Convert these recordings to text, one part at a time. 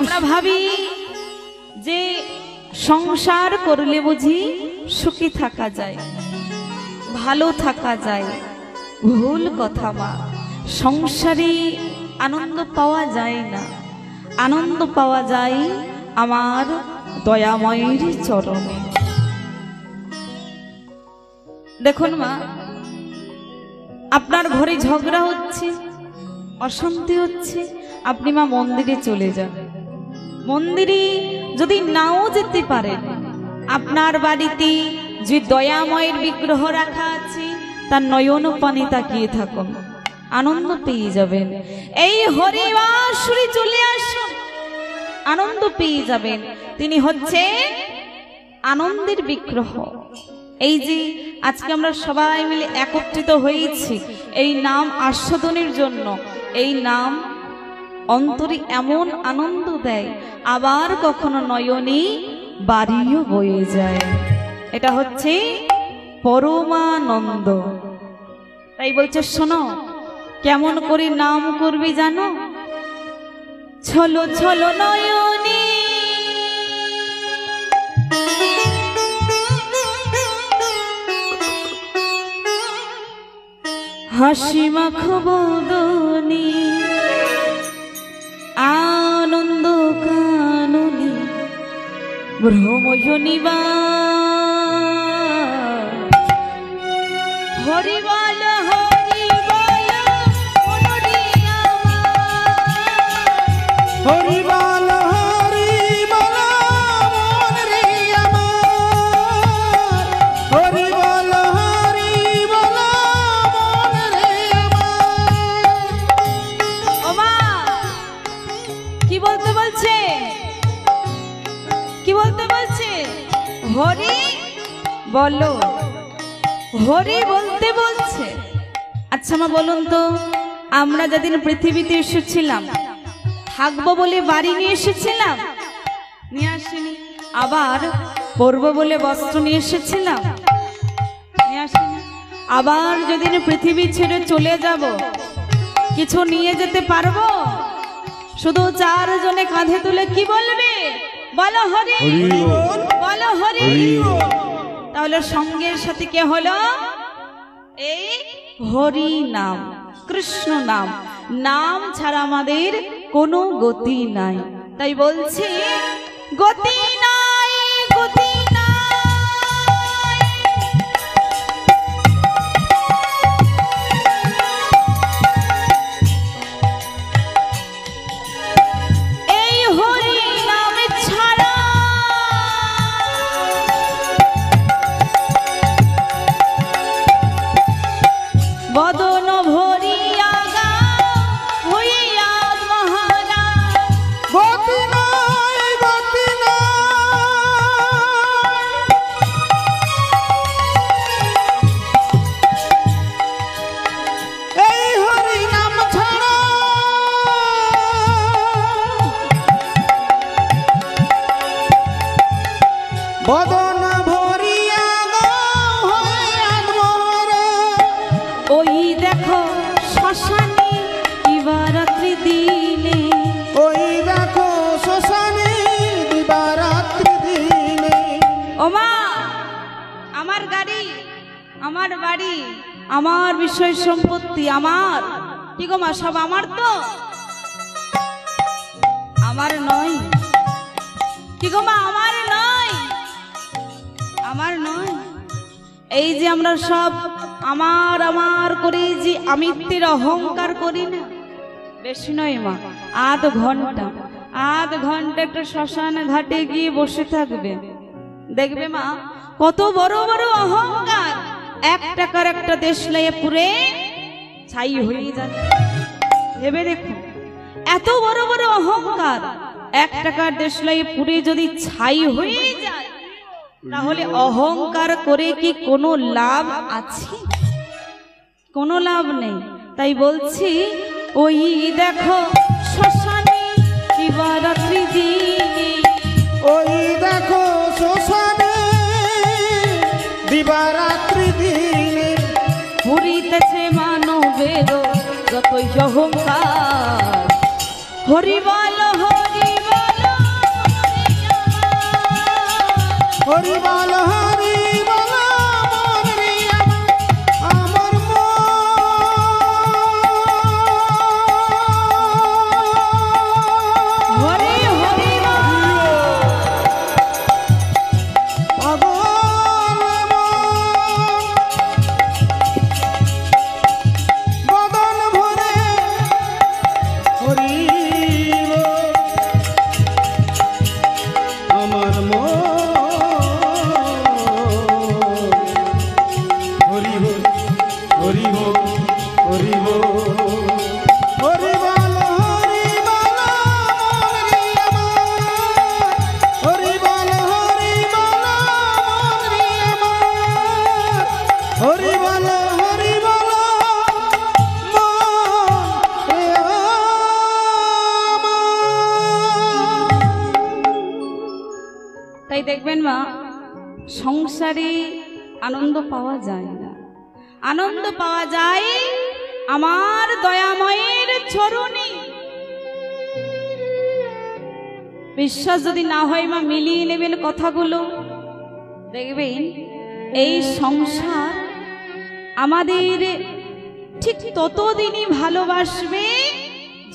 আমরা ভাবি যে সংসার করলে বুঝি সুখী থাকা যায়, ভালো থাকা যায়। ভুল কথা মা, সংসারে আনন্দ পাওয়া যায় না, আনন্দ পাওয়া যায় আমার দয়াময়ের চরণে। দেখুন মা, আপনার ঘরে ঝগড়া হচ্ছে, অশান্তি হচ্ছে, আপনি মা মন্দিরে চলে যান। মন্দিরে যদি নাও যেতে পারেন, আপনার বাড়িতে যে দয়াময়ের বিগ্রহ রাখা আছে তার নয়ন পানি তাকিয়ে থাকুন, আনন্দ পেয়ে যাবেন। এই হরিবাসরে চলে আসুন, আনন্দ পেয়ে যাবেন। তিনি হচ্ছে আনন্দের বিগ্রহ। এই যে আজকে আমরা সবাই মিলে একত্রিত হয়েছি এই নাম আস্বাদনের জন্য, এই নাম অন্তরে এমন আনন্দ দেয়, আবার কখনো নয়নে বাড়িও বয়ে যায়। এটা হচ্ছে পরমানন্দ। তাই বলছে শোনো, কেমন করে নাম করবে জানো? ছলো ছলো নয়নে হাসি মাখো বদনে, আনন্দ কাননে ব্রহ্মজনিবা হরি বল হরি বল হরি বল হরি বল মন রে আমার, হরি বল হরি বল মন রে আমার। ওমা কি বলতে বলছে, কি বলতে বলছে? হরি বলো, হরি বলতে বলছে। আচ্ছা মা বলুন তো, আমরা যেদিন পৃথিবীতে এসেছিলাম থাকবো বলে বাড়ি নিয়ে এসেছিলাম? নিয়ে আসিনি। আবার পরবো বলে বস্ত্র নিয়ে এসেছিলাম? নিয়ে আসিনি। আবার যেদিন পৃথিবী ছেড়ে চলে যাব কিছু নিয়ে যেতে পারবো? শুধু চারজনে কাঁধে তুলে কি বলবে? বলো হরি, বলো হরি। তাহলে সঙ্গের সাথে কে হলো? এই হরি নাম, কৃষ্ণ নাম। নাম ছাড়া আমাদের কোনো গতি নাই। তাই বলছি গতি নাই, গতি বদন ভরিয়া গাও হইয়া মহারা, গতি নাই, গতি নাই, এই হরি নাম ছাড়া বদন ভরিয়া গাও হইয়া মহারা। ওই দেখো শ্মশানে দিবারাত্রি দিনে, ওই দেখো শ্মশানে দিবারাত্রি দিনে। ওমা আমার গাড়ি, আমার বাড়ি, আমার বিষয় সম্পত্তি আমার, কি গো মা সব আমার তো? আমার নয়। কি গো মা আমার নয়, আমার নয়। এই যে আমরা সব আমার আমার করে যে আমিত্বের অহংকার করি না, বেশি নয় মা, আধ ঘন্টা একটা শ্মশান ঘাটে গিয়ে বসে থাকবে, দেখবে মা কত বড় বড় অহংকার 1 টাকার একটা দেশলাই পুরে ছাই হয়ে যাচ্ছে। ভেবে দেখো, এত বড় বড় অহংকার 1 টাকার দেশলাই পুরে যদি ছাই হয়ে যায়, তাহলে অহংকার করে কি কোনো লাভ আছে? কোনো লাভ নেই। তাই বলছি ওই দেখো শ্মশানে দিবারাত্রি দিনে, ওই দেখো শ্মশানে দিবারাত্রি দিনে, পুরিতেছে মানবের যতই অহংকার। হরি বল হরি বল হরি বল হরি বল মন রে আমার হরি হরি বদন ভরে হরি আমার হরি বল হরি বল হরি বল হরি বল হরি বল রে আমার হরি বল হরি বল রে আমার হরি বল হরি বল রে আমার। তাই দেখবেন মা, সংসারে আনন্দ পাওয়া যায় না, আনন্দ পাওয়া যায় আমার দয়াময়ের চরণে। বিশ্বাস যদি না হয় মা, মিলিয়ে নেবেন কথাগুলো, দেখবেন এই সংসার আমাদের ঠিক ততদিনই ভালোবাসবে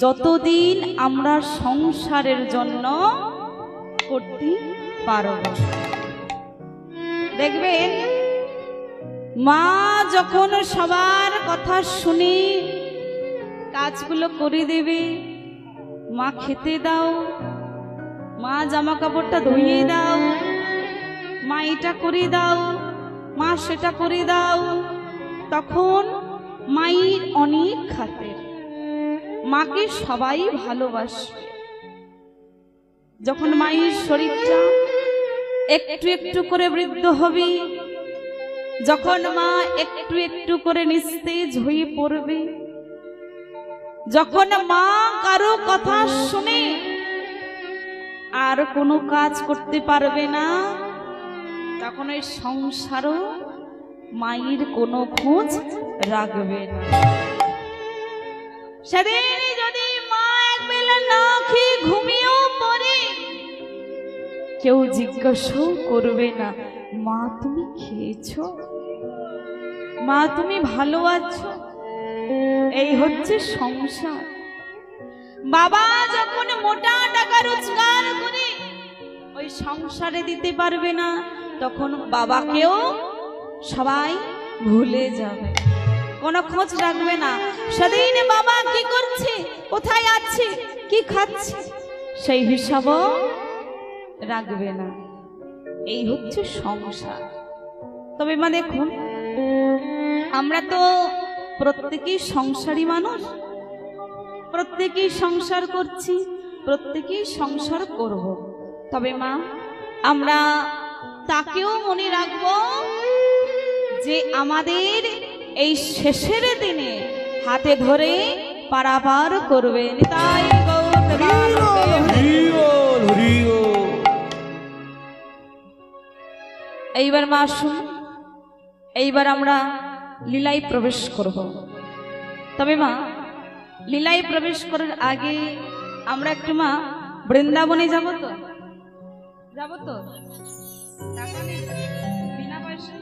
যতদিন আমরা সংসারের জন্য করতে পারব। দেখবেন মা যখন সবার কথা শুনে কাজগুলো করে দেবে, মা খেতে দাও, মা জামা কাপড়টা ধুইয়ে দাও, মা এটা করে দাও, মা সেটা করে দাও, তখন মায়ের অনেক খাতির, মাকে সবাই ভালোবাসবে। যখন মায়ের শরীরটা একটু একটু করে বৃদ্ধ হবে, যখন মা একটু একটু করে নিস্তেজ হয়ে পড়বে, যখন মা কারো কথা শুনে আর কোনো কাজ করতে পারবে না, তখন ওই সংসারও মায়ের কোনো খোঁজ রাখবে না। সেদিন যদি মা একবেলা না খেয়ে ঘুমিয়েও পড়ে, কেউ জিজ্ঞাসাও করবে না, মা তুমি খেয়েছো, মা তুমি ভালো আছো। এই হচ্ছে সংসার। বাবা যখন মোটা টাকা রোজগার করে ওই সংসারে দিতে পারবে না, তখন বাবাকেও সবাই ভুলে যাবে, কোনো খোঁজ রাখবে না। সেদিন বাবা কি করছে, কোথায় আছে, কি খাচ্ছে, সেই হিসাবও রাখবে না। এই হচ্ছে সংসার। তবে মা দেখুন, আমরা তো প্রত্যেকেই সংসারী মানুষ, প্রত্যেকেই সংসার করছি, প্রত্যেকেই সংসার করব। তবে মা, আমরা তাকেও মনে রাখব যে আমাদের এই শেষের দিনে হাতে ধরে পারাপার করবেন। তাই এইবার মা আসুন, এইবার আমরা লীলায় প্রবেশ করব। তবে মা, লীলায় প্রবেশ করার আগে আমরা একটু মা বৃন্দাবনে যাব তো, যাব তো, বিনা পয়সা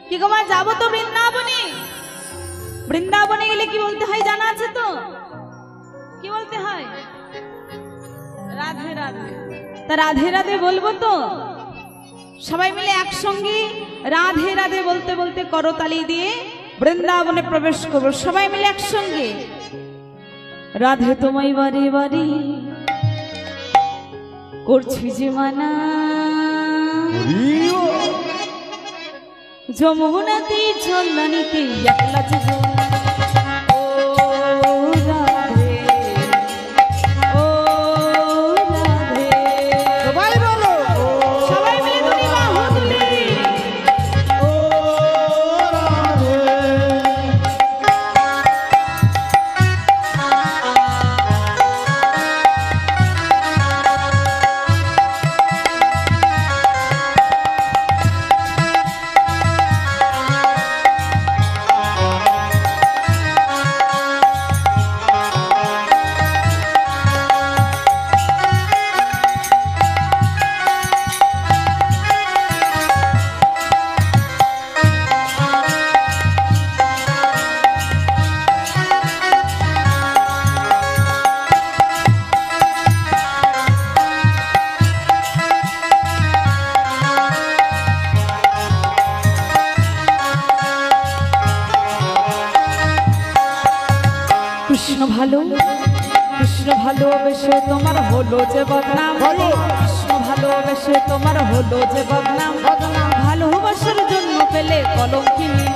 কি গো মা, যাবো তো বৃন্দাবনে। বৃন্দাবনে গেলে কি বলতে হয় জানা আছে তো? কি বলতে হয়? রাধে রাধে। তা রাধে রাধে বলবো তো? সবাই মিলে একসঙ্গে রাধে রাধে বলতে বলতে করতালি দিয়ে বৃন্দাবনে প্রবেশ করবো, সবাই মিলে একসঙ্গে। রাধে তোমায় বারে বারে করছি যে মানা, যমুনাতে ঝলনানিতে একলা যে কৃষ্ণ ভালোবেসে তোমার হলো যে বদনাম, কৃষ্ণ ভালোবেসে তোমার হলো যে বদনাম, ভালোবাসার জন্য পেলে কলঙ্কিনী